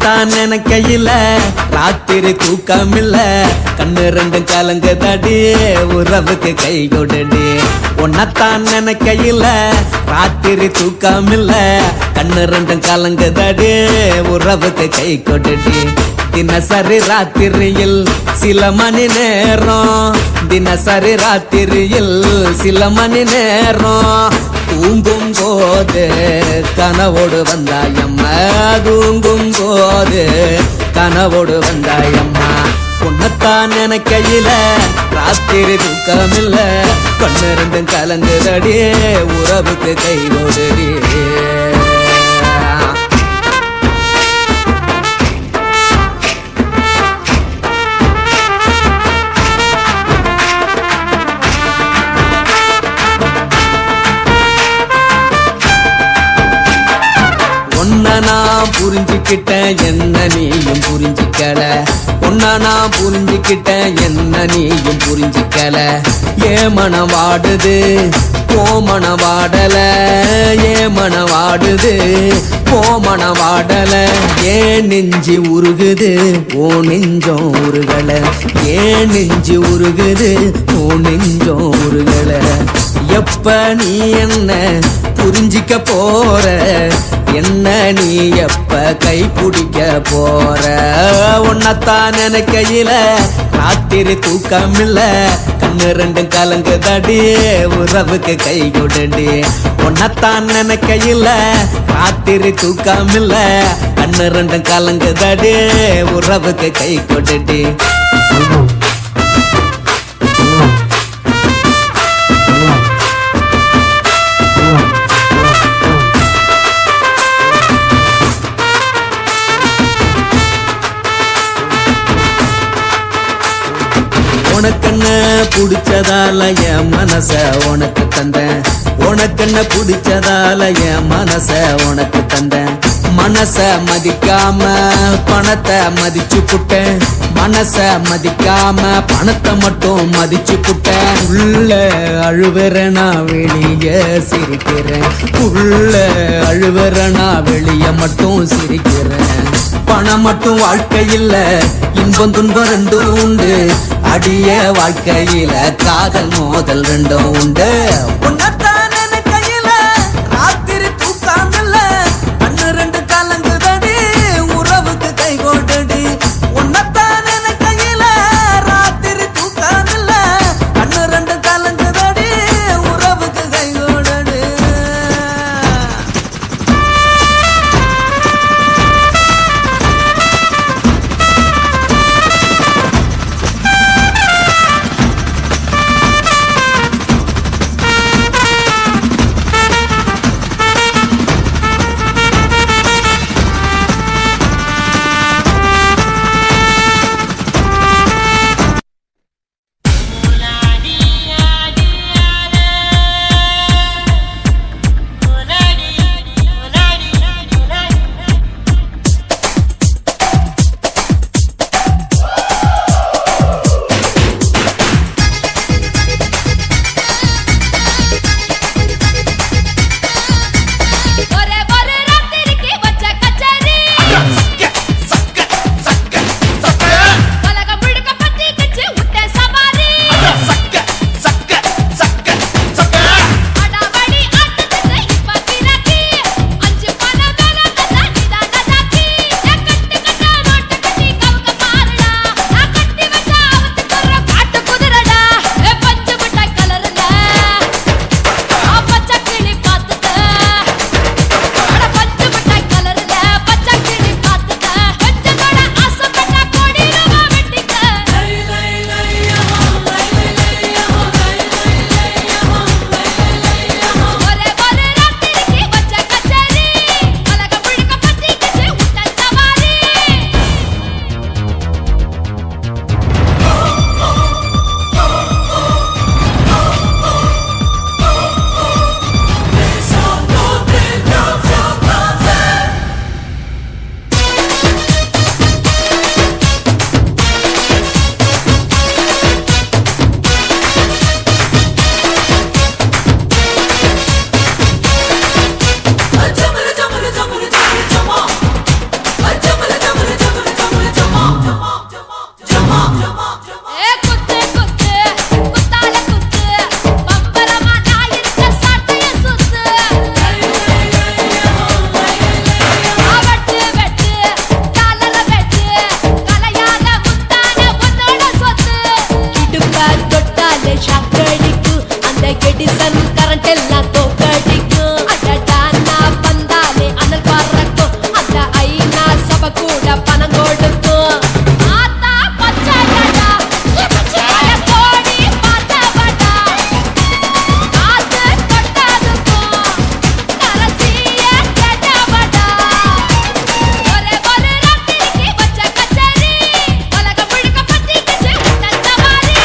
உன்னத்தான் நினைக்கையில ராத்திரி தூக்கமில்ல கண்ணு ரெண்டும் கலங்குதடி உறவுக்கு கை கொடுடி உன்னத்தான் நினைக்கையில ராத்திரி தூக்கமில்ல கண்ணு ரெண்டும் கலங்குதடி உறவுக்கு கை கொடுடி தினசரி ராத்திரியில் சில மணி நேரம் தினசரி ராத்திரியில் சில மணி நேரம் தூங்கும் போது கனவோடு வந்தாயம்மா தூங்கும் போது கனவோடு வந்தாயம்மா உன்னத்தான் நினைக்கையில ராத்திரி தூக்கமில்ல கண்ணு ரெண்டும் கலங்குதடி உறவுக்கு கை ஓடுடி உன்னை நான் புரிஞ்சுக்கிட்டேன் என்ன நீயும் புரிஞ்சிக்கல உன்னை நான் புரிஞ்சுக்கிட்டேன் என்ன நீயும் புரிஞ்சிக்கல ஏன் மனம் வாடுது போ மனம் வாடல ஏன் மனம் வாடுது போ மனம் வாடல ஏன் நெஞ்சு உருகுது ஓ நெஞ்சம் உருகல ஏன் நெஞ்சு உருகுது ஓ நெஞ்சம் உருகல எப்ப நீ என்ன புரிஞ்சிக்க போற என்ன நீ எப்ப கை பிடிக்க போற உன்னத்தான் நினைக்கையில ராத்திரி தூக்கமில்ல கண்ணு ரெண்டும் கலங்குதடி உறவுக்கு கை கொடுடி உன்னத்தான் நினைக்கையில ராத்திரி தூக்கமில்ல கண்ணு ரெண்டும் கலங்குதடி உறவுக்கு கை கொடுடி உனக்கென்ன பிடிச்சதால என் மனச உனக்கு தந்தேன் உனக்கென்ன பிடிச்சதால என் மனச உனக்கு தந்தேன் மனச மதிக்காம பணத்தை மதிச்சு புட்டேன் மனச மதிக்காம பணத்தை மட்டும் மதிச்சு புட்டேன் உள்ள அழுவறனா வெளிய சிரிக்கிறேன் உள்ள அழுவறனா வெளிய மட்டும் சிரிக்கிறேன் பணம் மட்டும் வாழ்க்கையில் இன்பம் துன்பம் ரெண்டும் உண்டு அடிய வாழ்க்கையில காதல் மோதல் ரெண்டும் உண்டு உன்னத்தான் நினைக்கையில ராத்திரி தூக்காமல்ல கண்ணு ரெண்டு கலங்குதடி உறவுக்கு கை கொடுடி உன்னத்தான் நினைக்கையில ராத்திரி தூக்காமல்ல கண்ணு ரெண்டு கலங்குதடி உறவுக்கு கை கொடுடி காட்டெல்லாம் தோக்கடிக்கும் அடடா நான் வந்தாலே அனல் பறக்கும் அந்த ஐநா சபை கூட பணம் கொடுக்கும் ஆத்தா பச்சையடா கோடி பார்த்தவடா காத்து கொட்டாதுக்கும் கரசிய கேட்டவடா ஒரே ஒரு ராத்திரிக்கு வச்ச கச்சேரி உலகம் முழுக்க பத்திக்கிச்சு உன்ன சவாரி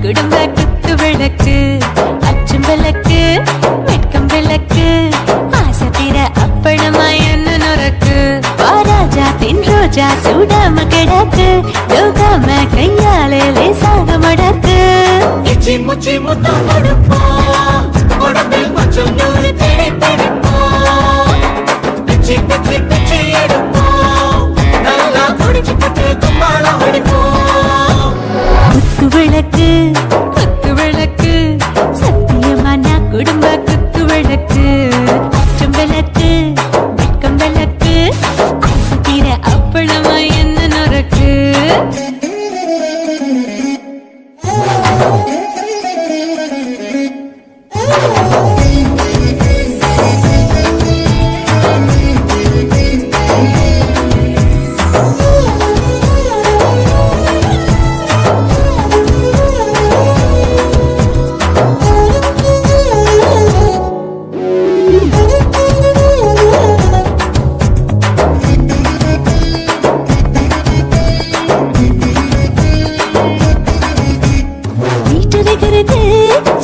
குடும்ப குத்து விளக்கு அச்சும் விளக்கு வெட்கம் விளக்கு ஆசை தீர அப்பளமா என்ன நுறக்கு வாராஜா தின் ரோஜா சூடாம கிடக்கு யோகாம கையாலே லேசாக மடக்கு இச்சி முச்சி முத்தம் கொடுப்போம் உடம்பில் கொஞ்சம் நூறு தேடி பிடிப்போம் பிச்சி பிச்சி பிச்சி எடுப்போம் நல்லா குடிச்சு பட்டு கும்பாலம் அடிப்போம் குத்து விளக்கு குத்து விளக்கு சத்தியமான குடும்ப குத்து விளக்கு அச்சும் விளக்கு வெட்கம் விளக்கு ஆசை தீர அப்பளமா என்ன நுறக்கு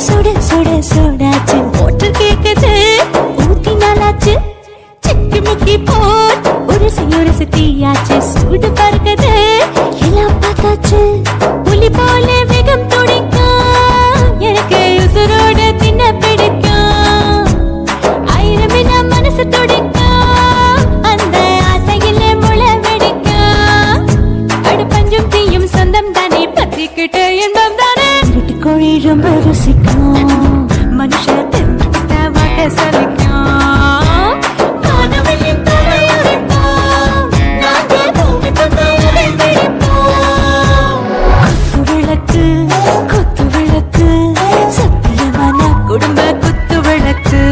சுட சுட சோடாச்சு மோட்டர் கேக்குது ஊத்தி நாளாச்சு சிக்கி முக்கி போட் உரசி தீயாச்சு சூடு பறக்குது எல்லாம் பார்த்தாச்சு புலி போல வேகம் துடிக்கும் எனக்கு உசுரோட தின்ன பிடிக்கும் ஆயிரம் மனசு துடிக்கும் அந்த ஆசையில முளை வெடிக்கும் அடு பஞ்சும் தீயும் சொந்தம் தானே பத்திக்கிட்டு இன்பம் தானே கோழி ரொம்ப ருசிக்கும் மனுஷ தொட சலிக்கும் காணவெளியின் தலையடிப்போம் நாங்கள் பூமி தந்த உரை வெடிப்போம் குத்து விளக்கு சத்தியமான குடும்ப குத்து விளக்கு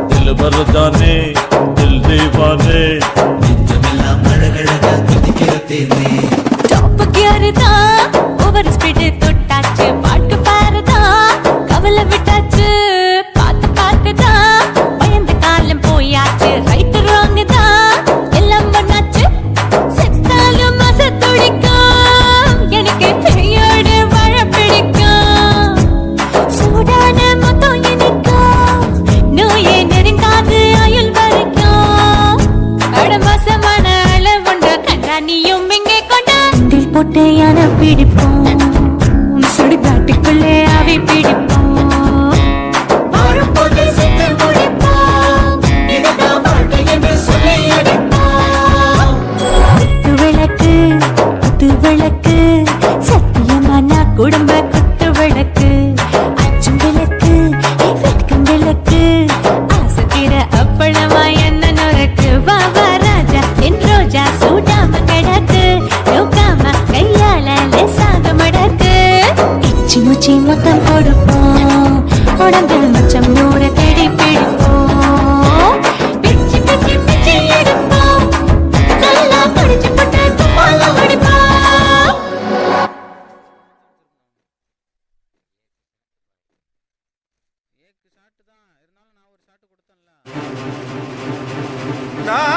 दिल भर जाने दिल दीवाने நெஞ்சமெல்லாம் அழகழகா துடிக்கிறதேனே டாப் கியர் தான் ஓவர் ஸ்பீடு தொட்டாச்சு பாட்டு பாருதான் கவலை விட்டாச்சு பார்த்து தான் பயந்து காலம் போயாச்சு ரைட் ராங் தான் எல்லாம் பண்ணாச்சு செத்தாலும் மச துடிக்கும் எனக்கு பெயோடு வாழ பிடிக்கும் சூடான மொத்தம் இனிக்கும் நோயே நெருங்காது ஆயுள் வரைக்கும் அடமாசமான அளவுண்ட கண்டா நீயும் இங்கே கொண்டா போட்டு யானை பிடிப்போம் சுடுகாட்டுக்குள்ளே அவை பிடிப்போம் வாழும்போது செத்து முடிப்போம் இதுதான் வாழ்க்கை என்று சொல்லி அடிப்போம் குத்து விளக்கு சத்தியமான குடும்ப குத்து விளக்கு அச்சும் விளக்கு வெட்கும் விளக்கு ஆசை தீர அப்பளமா என்ன நுறக்கு வா வா ராஜா என் ரோஜா சூடாம கிடக்கு நோக்காம கையால லேசாக மடக்கு இச்சி முச்சி மொத்தம் கொடுப்போம் உடம்பில் மச்சம் நூற தேடி பிடிப்போம் பிச்சி பிச்சி பிச்சி எடுப்போம் நல்லா படிச்சு போட்டு துப்பால அடிப்போம் நான்